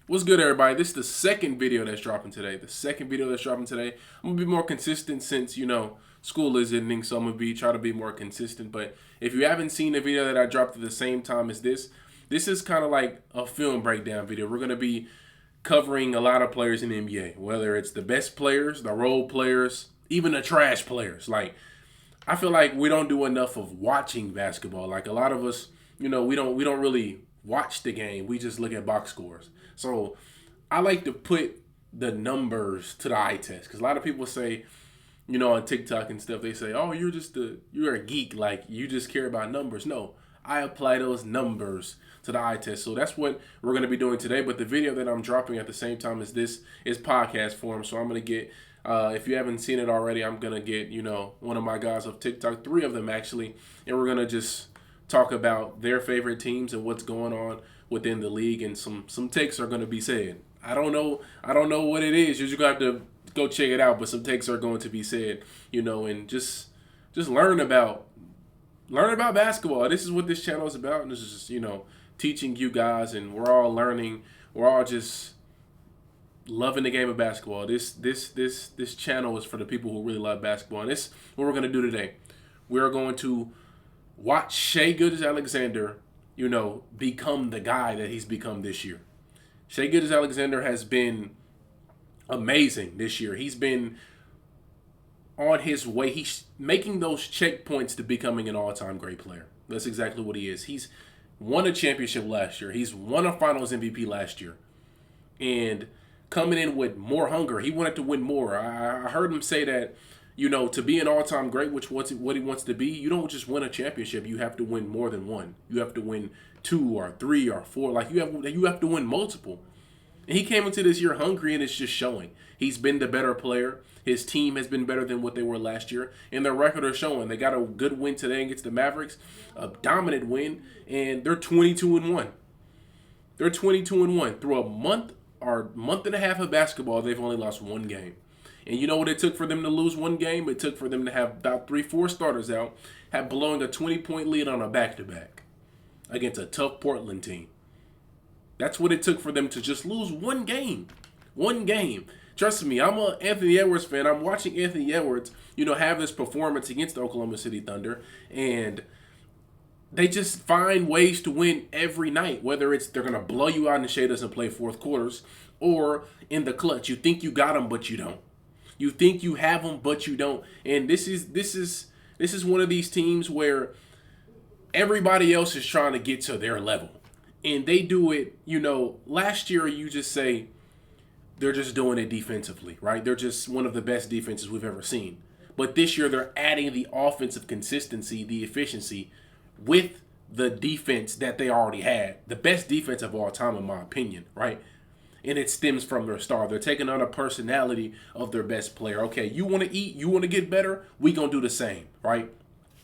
What's good, everybody? This is the second video that's dropping today. I'm gonna be more consistent since school is ending, so I'm gonna try to be more consistent. But if you haven't seen the video that I dropped at the same time as this is kind of like a film breakdown video. We're gonna be covering a lot of players in the NBA, whether it's the best players, the role players, even the trash players. Like, I feel like we don't do enough of watching basketball. Like, a lot of us, we don't really watch the game. We just look at box scores. So I like to put the numbers to the eye test, because a lot of people say, on TikTok and stuff, they say, "Oh, you're a geek. Like, you just care about numbers." No, I apply those numbers to the eye test. So that's what we're going to be doing today. But the video that I'm dropping at the same time as this is podcast form. So I'm going to get, if you haven't seen it already, I'm going to get, one of my guys of TikTok, three of them actually, and we're going to just talk about their favorite teams and what's going on within the league, and some takes are going to be said. I don't know what it is. You're just going to have to go check it out, but some takes are going to be said, and just learn about basketball. This is what this channel is about, and this is just, teaching you guys, and we're all learning. We're all just loving the game of basketball. This channel is for the people who really love basketball, and this is what we're going to do today. We're going to watch Shai Gilgeous-Alexander, become the guy that he's become this year. Shai Gilgeous-Alexander has been amazing this year. He's been on his way. He's making those checkpoints to becoming an all-time great player. That's exactly what he is. He's won a championship last year. He's won a Finals MVP last year. And coming in with more hunger. He wanted to win more. I heard him say that, to be an all-time great, which what he wants to be, you don't just win a championship. You have to win more than one. You have to win 2 or 3 or 4. Like, you have to win multiple. And he came into this year hungry, and it's just showing. He's been the better player. His team has been better than what they were last year, and their record are showing. They got a good win today against the Mavericks, a dominant win, and they're 22-1. They're 22-1 through a month or month and a half of basketball. They've only lost one game. And you know what it took for them to lose one game? It took for them to have about 3-4 starters out, have blowing a 20-point lead on a back-to-back against a tough Portland team. That's what it took for them to just lose one game. One game. Trust me, I'm an Anthony Edwards fan. I'm watching Anthony Edwards, have this performance against the Oklahoma City Thunder, and they just find ways to win every night, whether it's they're going to blow you out and Shai doesn't play fourth quarters, or in the clutch. You think you got them, but you don't. You think you have them, but you don't. And this is one of these teams where everybody else is trying to get to their level. And they do it, last year you just say they're just doing it defensively, right? They're just one of the best defenses we've ever seen. But this year they're adding the offensive consistency, the efficiency with the defense that they already had. The best defense of all time, in my opinion, right? And it stems from their star. They're taking on a personality of their best player. Okay, you want to eat, you want to get better, we going to do the same, right?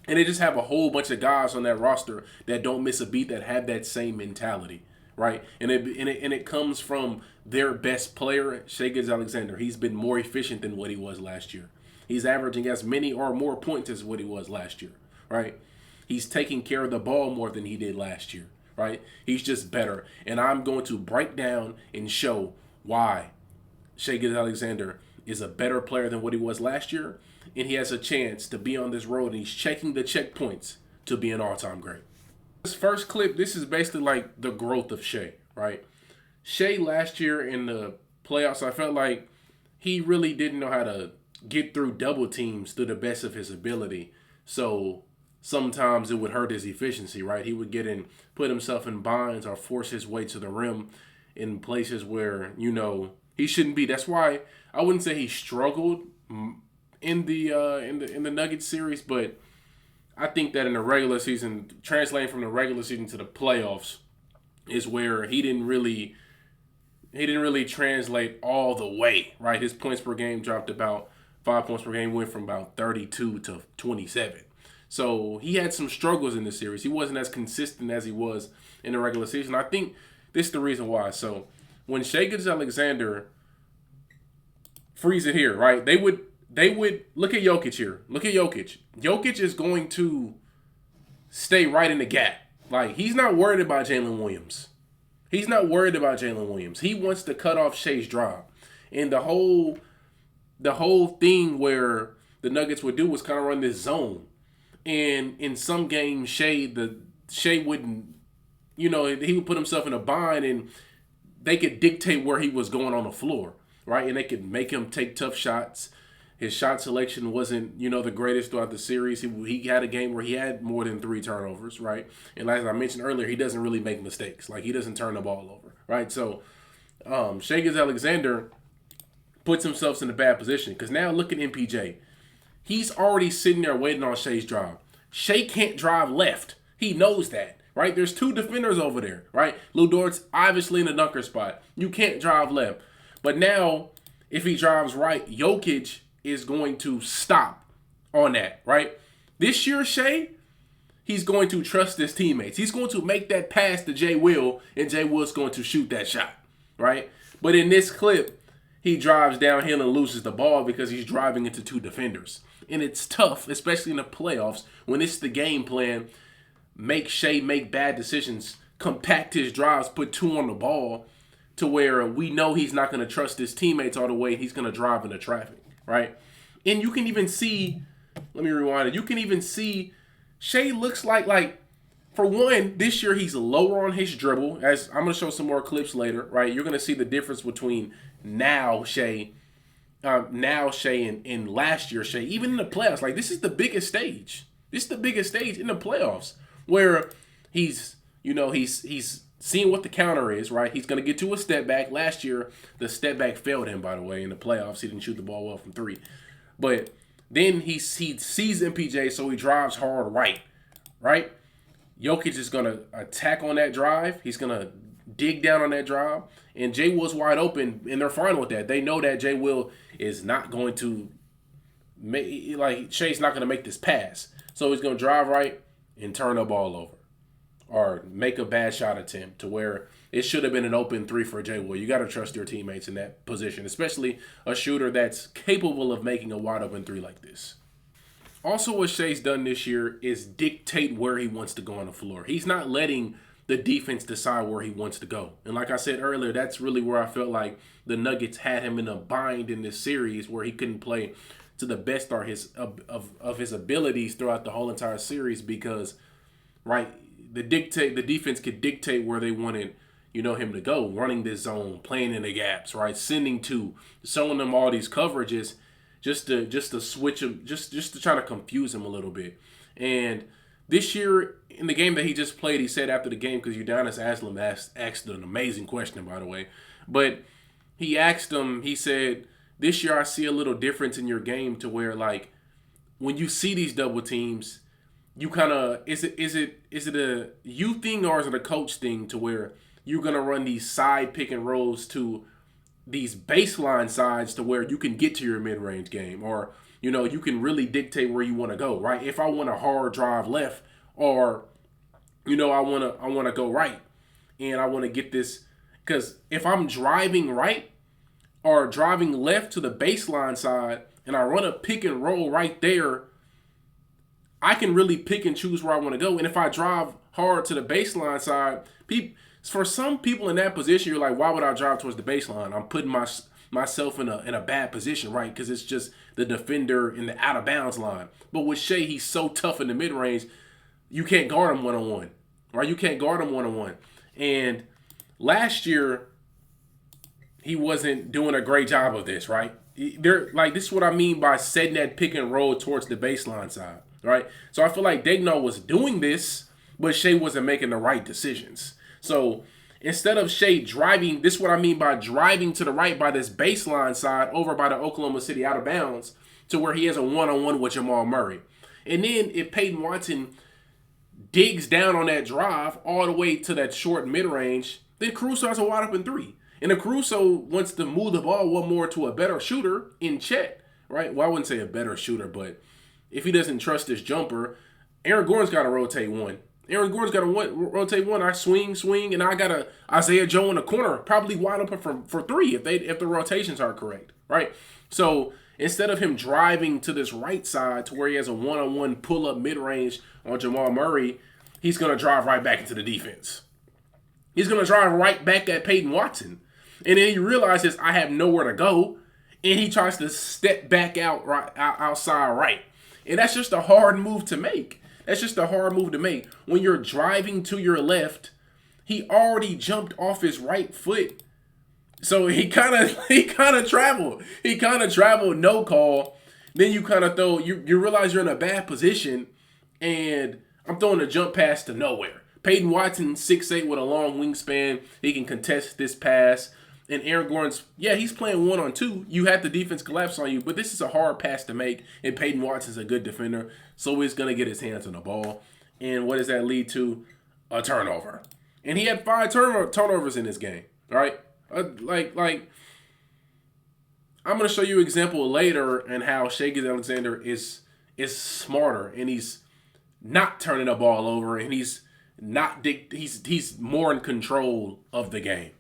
And they just have a whole bunch of guys on that roster that don't miss a beat, that have that same mentality, right? And it comes from their best player, Shai Gilgeous-Alexander. He's been more efficient than what he was last year. He's averaging as many or more points as what he was last year, right? He's taking care of the ball more than he did last year, right? He's just better. And I'm going to break down and show why Shai Gilgeous-Alexander is a better player than what he was last year, and he has a chance to be on this road, and he's checking the checkpoints to be an all-time great. This first clip, this is basically like the growth of Shai, right? Shai last year in the playoffs, I felt like he really didn't know how to get through double teams to the best of his ability. So sometimes it would hurt his efficiency, right? He would put himself in binds or force his way to the rim in places where, he shouldn't be. That's why I wouldn't say he struggled in the Nuggets series, but I think that in the regular season, translating from the regular season to the playoffs, is where he didn't really translate all the way, right? His points per game dropped about 5 points per game, went from about 32 to 27. So he had some struggles in the series. He wasn't as consistent as he was in the regular season. I think this is the reason why. So when Shai Gilgeous-Alexander frees it here, right? They would look at Jokic here. Look at Jokic. Jokic is going to stay right in the gap. Like, he's not worried about Jalen Williams. He's not worried about Jalen Williams. He wants to cut off Shai's drive. And the whole thing where the Nuggets would do was kind of run this zone. And in some games, Shai wouldn't, he would put himself in a bind, and they could dictate where he was going on the floor, right? And they could make him take tough shots. His shot selection wasn't, the greatest throughout the series. He had a game where he had more than 3 turnovers, right? And as I mentioned earlier, he doesn't really make mistakes. Like, he doesn't turn the ball over, right? So, Shai Gilgeous-Alexander puts himself in a bad position because now look at MPJ. He's already sitting there waiting on Shai's drive. Shai can't drive left. He knows that, right? There's 2 defenders over there, right? Lu Dort's obviously in the dunker spot. You can't drive left. But now, if he drives right, Jokic is going to stop on that, right? This year, Shai, he's going to trust his teammates. He's going to make that pass to Jay Will, and Jay Will's going to shoot that shot, right? But in this clip, he drives downhill and loses the ball because he's driving into 2 defenders. And it's tough, especially in the playoffs, when it's the game plan, make Shai make bad decisions, compact his drives, put 2 on the ball to where we know he's not going to trust his teammates all the way. He's going to drive into traffic. Right? And you can even see, let me rewind it. You can even see Shai looks like for one, this year he's lower on his dribble. As I'm going to show some more clips later, right? You're going to see the difference between now Shai and last year Shai. Even in the playoffs, like this is the biggest stage. This is the biggest stage in the playoffs where he's seeing what the counter is, right? He's going to get to a step back. Last year, the step back failed him, by the way, in the playoffs. He didn't shoot the ball well from 3. But then he sees MPJ, so he drives hard right? Jokic is going to attack on that drive. He's going to dig down on that drive. And Jay Will's wide open, and they're fine with that. They know that Jay Will is not going to make, Shai's not going to make this pass. So he's going to drive right and turn the ball over, or make a bad shot attempt to where it should have been an open 3 for Jay Will. You got to trust your teammates in that position, especially a shooter that's capable of making a wide open 3 like this. Also, what Shai's done this year is dictate where he wants to go on the floor. He's not letting the defense decide where he wants to go. And like I said earlier, that's really where I felt like the Nuggets had him in a bind in this series where he couldn't play to the best of his abilities throughout the whole entire series because, right, the defense could dictate where they wanted, him to go, running this zone, playing in the gaps, right, sending 2, showing them all these coverages, just to switch him, just to try to confuse him a little bit. And this year in the game that he just played, he said after the game, because Udonis Haslem asked an amazing question, by the way, but he asked him, he said, this year I see a little difference in your game to where like when you see these double teams, you kind of is it a you thing or is it a coach thing to where you're gonna run these side pick and rolls to these baseline sides to where you can get to your mid-range game, or you can really dictate where you want to go, right? If I want a hard drive left, or I want to go right, and I want to get this, because if I'm driving right or driving left to the baseline side and I run a pick and roll right there, I can really pick and choose where I want to go. And if I drive hard to the baseline side, for some people in that position, you're like, why would I drive towards the baseline? I'm putting myself in a bad position, right? Because it's just the defender in the out of bounds line. But with Shai, he's so tough in the mid range, you can't guard him one-on-one, right? You can't guard him one-on-one. And last year, he wasn't doing a great job of this, right? This is what I mean by setting that pick and roll towards the baseline side, right? So I feel like Degnaud was doing this, but Shai wasn't making the right decisions. So instead of Shai driving, this is what I mean by driving to the right by this baseline side over by the Oklahoma City out of bounds to where he has a one-on-one with Jamal Murray. And then if Peyton Watson digs down on that drive all the way to that short mid-range, then Caruso has a wide open 3. And if Caruso wants to move the ball one more to a better shooter in Chet, right? Well, I wouldn't say a better shooter, but if he doesn't trust his jumper, Aaron Gordon's got to rotate 1. Aaron Gordon's got to rotate 1. I swing, and I got a Isaiah Joe in the corner, probably wide open for 3 if the rotations are correct, right? So instead of him driving to this right side to where he has a one-on-one pull-up mid-range on Jamal Murray, he's going to drive right back into the defense. He's going to drive right back at Peyton Watson. And then he realizes I have nowhere to go. And he tries to step back out outside right. And that's just a hard move to make. That's just a hard move to make. When you're driving to your left, he already jumped off his right foot. So he kind of traveled. He kind of traveled, no call. Then you kind of you realize you're in a bad position, and I'm throwing a jump pass to nowhere. Peyton Watson, 6'8" with a long wingspan. He can contest this pass. And Aaron Gordon's, yeah, he's playing 1-on-2. You had the defense collapse on you, but this is a hard pass to make, and Peyton Watson's a good defender, so he's going to get his hands on the ball. And what does that lead to? A turnover. And he had 5 turnovers in this game, all right? I'm going to show you an example later and how Shai Alexander is smarter, and he's not turning the ball over, and he's more in control of the game.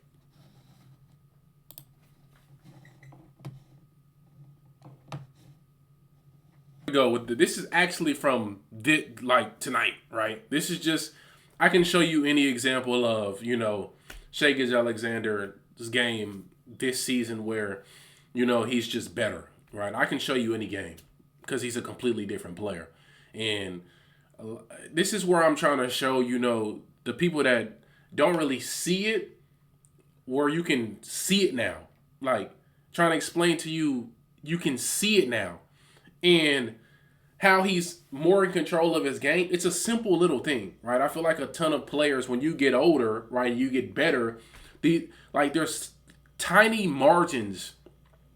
This is actually from tonight, right? This is just, I can show you any example of, Shai Alexander's game this season where, he's just better, right? I can show you any game because he's a completely different player. And this is where I'm trying to show, the people that don't really see it, where you can see it now. Like, trying to explain to you, you can see it now. And how he's more in control of his game. It's a simple little thing, right? I feel like a ton of players, when you get older, right, you get better. There's tiny margins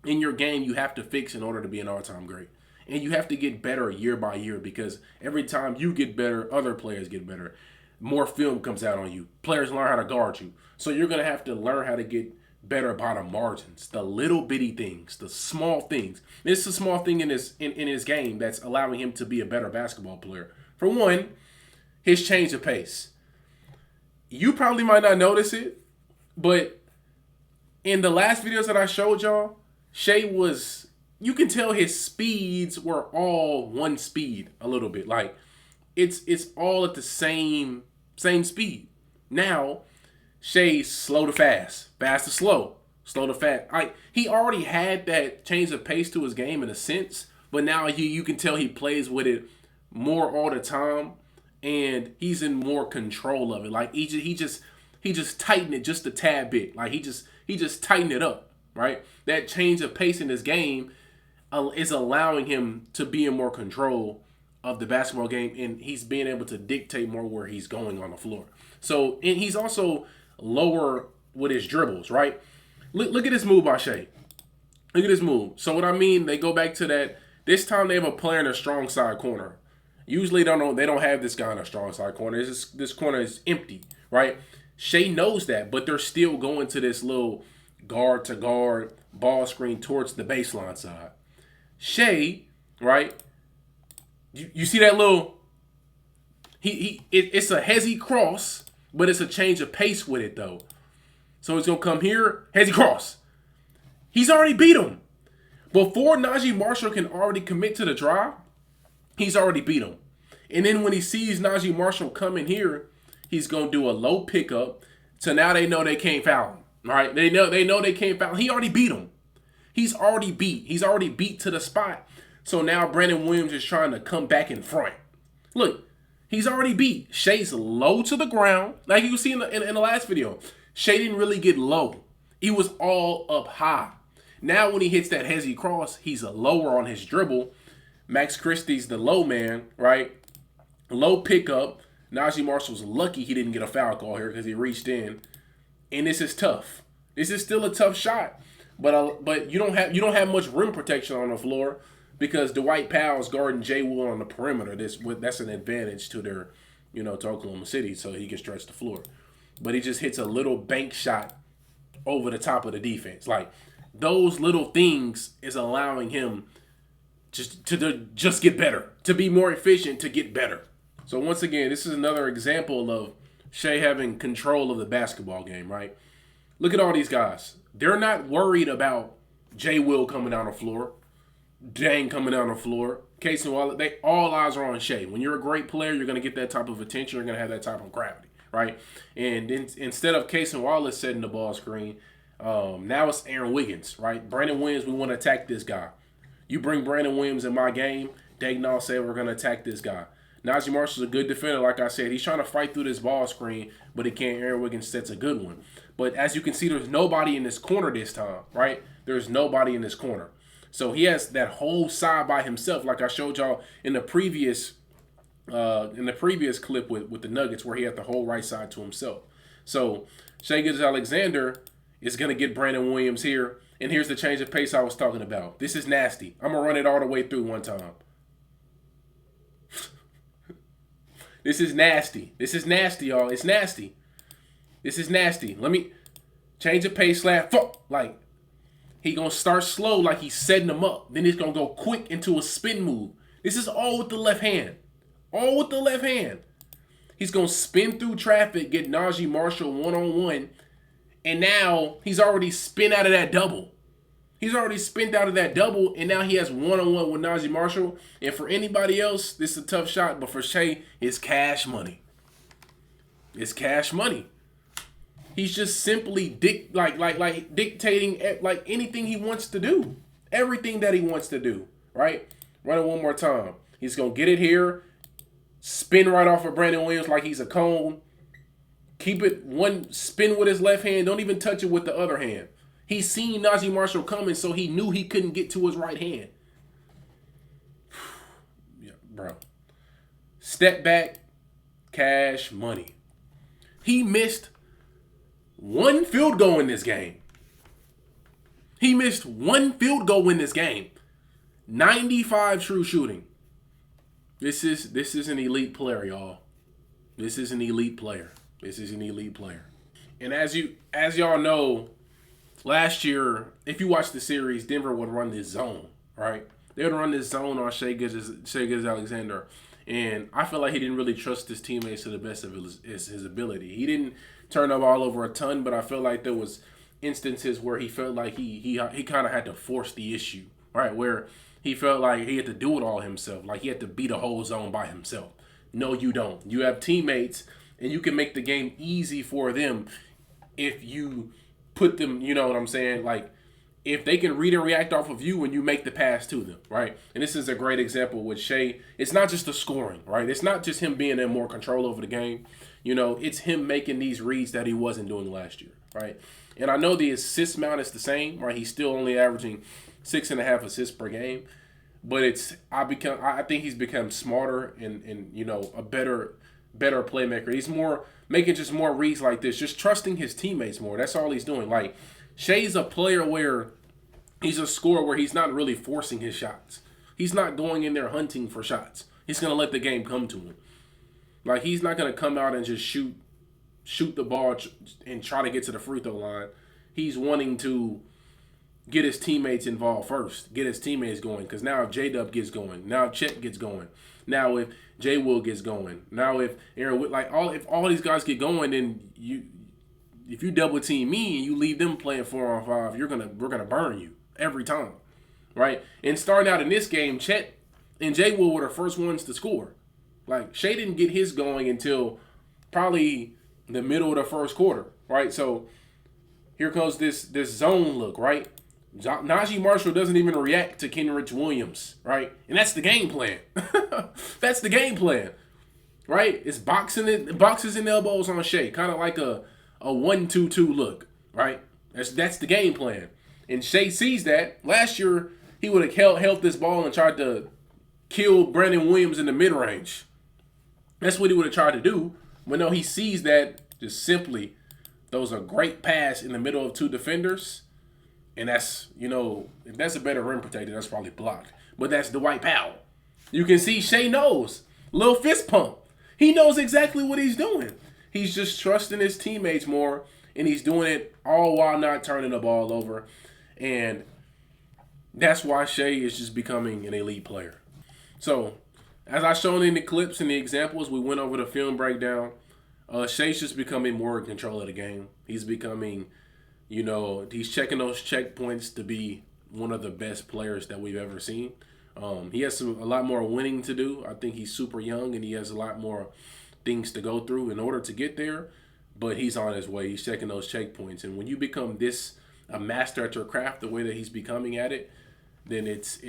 in your game you have to fix in order to be an all-time great. And you have to get better year by year, because every time you get better, other players get better. More film comes out on you. Players learn how to guard you. So you're going to have to learn how to get better by the margins, the little bitty things, the small things. This is a small thing in his game that's allowing him to be a better basketball player. For one, his change of pace. You probably might not notice it, but in the last videos that I showed y'all, Shai was, you can tell his speeds were all one speed a little bit. Like it's all at the same speed. Now, Shai's slow to fast, fast to slow, slow to fast. He already had that change of pace to his game in a sense, but now you can tell he plays with it more all the time, and he's in more control of it. Like he just tightened it just a tad bit. Like he just tightened it up, right? That change of pace in his game is allowing him to be in more control of the basketball game, and he's being able to dictate more where he's going on the floor. So, and he's also lower with his dribbles, right? Look at this move by Shai. Look at this move. So what I mean, they go back to that. This time they have a player in a strong side corner. Usually they don't have this guy in a strong side corner. This corner is empty, right? Shai knows that, but they're still going to this little guard to guard ball screen towards the baseline side. Shai, right? You see that little? It's a hezzy cross. But it's a change of pace with it, though. So it's going to come here, hezzy cross. He's already beat him. Before Najee Marshall can already commit to the drive, he's already beat him. And then when he sees Najee Marshall come in here, he's going to do a low pickup. So now they know they can't foul him, right? They know they can't foul him. He already beat him. He's already beat. He's already beat to the spot. So now Brandon Williams is trying to come back in front. Look. He's already beat. Shai's low to the ground. Like you can see in the last video, Shai didn't really get low. He was all up high. Now when he hits that hezzy cross, he's lower on his dribble. Max Christie's the low man, right? Low pickup. Najee Marshall's lucky he didn't get a foul call here because he reached in. And this is tough. This is still a tough shot. But you don't have much rim protection on the floor, because Dwight Powell's guarding Jay Will on the perimeter. That's an advantage to their, to Oklahoma City, so he can stretch the floor. But he just hits a little bank shot over the top of the defense. Like, those little things is allowing him to just get better, to be more efficient, to get better. So once again, this is another example of Shai having control of the basketball game, right? Look at all these guys. They're not worried about Jay Will coming down the floor. Dang coming down the floor. Case and Wallet, all eyes are on Shai. When you're a great player, you're going to get that type of attention. You're going to have that type of gravity. right? And instead of Case and Wallace setting the ball screen, now it's Aaron Wiggins, right? Brandon Williams, we want to attack this guy. You bring Brandon Williams in my game, Dagnall said we're going to attack this guy. Najee Marshall's a good defender, like I said. He's trying to fight through this ball screen, but he can't. Aaron Wiggins sets a good one. But as you can see, there's nobody in this corner this time, right? There's nobody in this corner. So he has that whole side by himself, like I showed y'all in the previous clip with the Nuggets, where he had the whole right side to himself. So Shai Alexander is going to get Brandon Williams here. And here's the change of pace I was talking about. This is nasty. I'm going to run it all the way through one time. This is nasty. This is nasty, y'all. It's nasty. This is nasty. Let me change of pace, slap. Like, he going to start slow like he's setting them up. Then he's going to go quick into a spin move. This is all with the left hand. All with the left hand. He's going to spin through traffic, get Najee Marshall one-on-one. And now he's already spin out of that double. He's already spinned out of that double, and now he has one-on-one with Najee Marshall. And for anybody else, this is a tough shot, but for Shai, it's cash money. It's cash money. He's just simply dictating like anything he wants to do. Everything that he wants to do, right? Run it one more time. He's going to get it here, spin right off of Brandon Williams like he's a cone. Keep it one spin with his left hand. Don't even touch it with the other hand. He seen Najee Marshall coming, so he knew he couldn't get to his right hand. Yeah, bro. Step back, cash money. He missed one field goal in this game. He missed one field goal in this game. 95 true shooting. This is an elite player, y'all. This is an elite player. This is an elite player. And as y'all know, last year, if you watch the series, Denver would run this zone, right? They would run this zone on Shai Alexander. And I feel like he didn't really trust his teammates to the best of his ability. He didn't turn up all over a ton, but I feel like there was instances where he felt like he kind of had to force the issue, right? Where he felt like he had to do it all himself. Like he had to beat a whole zone by himself. No, you don't. You have teammates, and you can make the game easy for them if you put them, you know what I'm saying? Like, if they can read and react off of you when you make the pass to them, right? And this is a great example with Shai. It's not just the scoring, right? It's not just him being in more control over the game. You know, it's him making these reads that he wasn't doing last year, right? And I know the assist amount is the same, right? He's still only averaging 6.5 assists per game. But I think he's become smarter and you know, a better playmaker. He's more making just more reads like this, just trusting his teammates more. That's all he's doing. Like, Shai's a player where he's a scorer where he's not really forcing his shots. He's not going in there hunting for shots. He's going to let the game come to him. Like, he's not going to come out and just shoot the ball and try to get to the free throw line. He's wanting to get his teammates involved first, get his teammates going. Because now if J-Dub gets going, now if Chet gets going, now if J. Will gets going, now if Aaron, if all these guys get going, then if you double team me and you leave them playing 4-on-5, we're gonna burn you every time, right? And starting out in this game, Chet and J. Will were the first ones to score. Like, Shai didn't get his going until probably the middle of the first quarter, right? So here comes this zone look, right? Najee Marshall doesn't even react to Kenrich Williams, right? And that's the game plan. That's the game plan, right? It's boxes and elbows on Shai, kind of like a 1-2-2 look, right? That's the game plan. And Shai sees that. Last year, he would have held this ball and tried to kill Brandon Williams in the mid-range. That's what he would have tried to do. But no, he sees that just simply those are great pass in the middle of two defenders. And that's, you know, if that's a better rim protector, that's probably blocked. But that's Dwight Powell. You can see Shai knows. Little fist pump. He knows exactly what he's doing. He's just trusting his teammates more, and he's doing it all while not turning the ball over. And that's why Shai is just becoming an elite player. So, as I shown in the clips and the examples, we went over the film breakdown. Shai's just becoming more in control of the game. He's becoming, you know, he's checking those checkpoints to be one of the best players that we've ever seen. He has a lot more winning to do. I think he's super young, and he has a lot more things to go through in order to get there, but he's on his way. He's checking those checkpoints. And when you become a master at your craft the way that he's becoming at it, then it's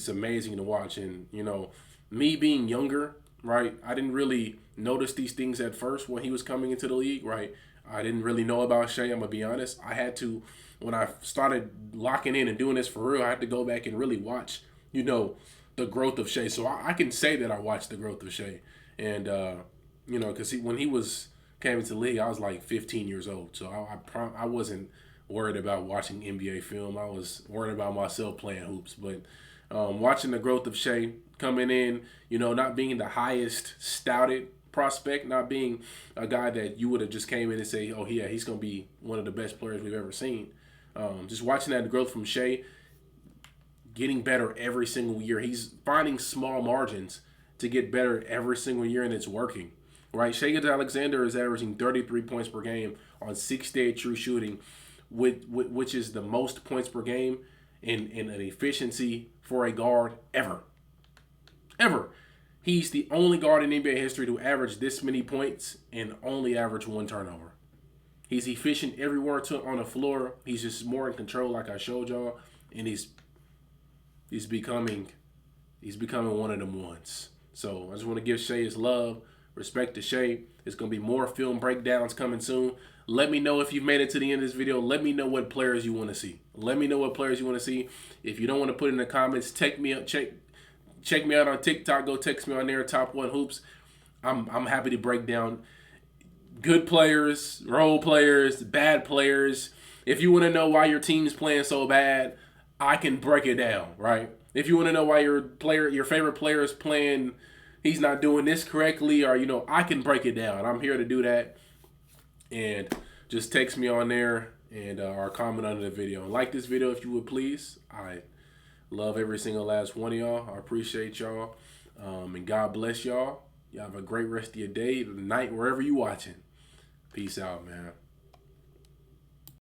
amazing to watch. And me being younger, right? I didn't really notice these things at first when he was coming into the league, right? I didn't really know about Shai. I'm gonna be honest. I had to, when I started locking in and doing this for real, I had to go back and really watch, the growth of Shai. So I can say that I watched the growth of Shai, and because when he came into the league, I was like 15 years old. So I wasn't worried about watching NBA film. I was worried about myself playing hoops. But watching the growth of Shai coming in, not being the highest stouted prospect, not being a guy that you would have just came in and say, oh yeah, he's going to be one of the best players we've ever seen. Just watching that growth from Shai, getting better every single year. He's finding small margins to get better every single year, and it's working. Right? Shai Alexander is averaging 33 points per game on 68 true shooting, which is the most points per game in an efficiency for a guard ever. Ever. He's the only guard in NBA history to average this many points and only average one turnover. He's efficient everywhere on the floor. He's just more in control, like I showed y'all, and he's becoming one of them ones. So I just want to give Shai his love, respect to Shai. There's going to be more film breakdowns coming soon. Let me know if you've made it to the end of this video. Let me know what players you want to see. Let me know what players you want to see. If you don't want to put it in the comments, check me out on TikTok. Go text me on there, Top One Hoops. I'm happy to break down good players, role players, bad players. If you want to know why your team's playing so bad, I can break it down, right? If you want to know why your favorite player is playing, he's not doing this correctly, or I can break it down. I'm here to do that. And just text me on there and or comment under the video. And like this video if you would, please. I love every single last one of y'all. I appreciate y'all. And God bless y'all. Y'all have a great rest of your day, night, wherever you watching. Peace out, man.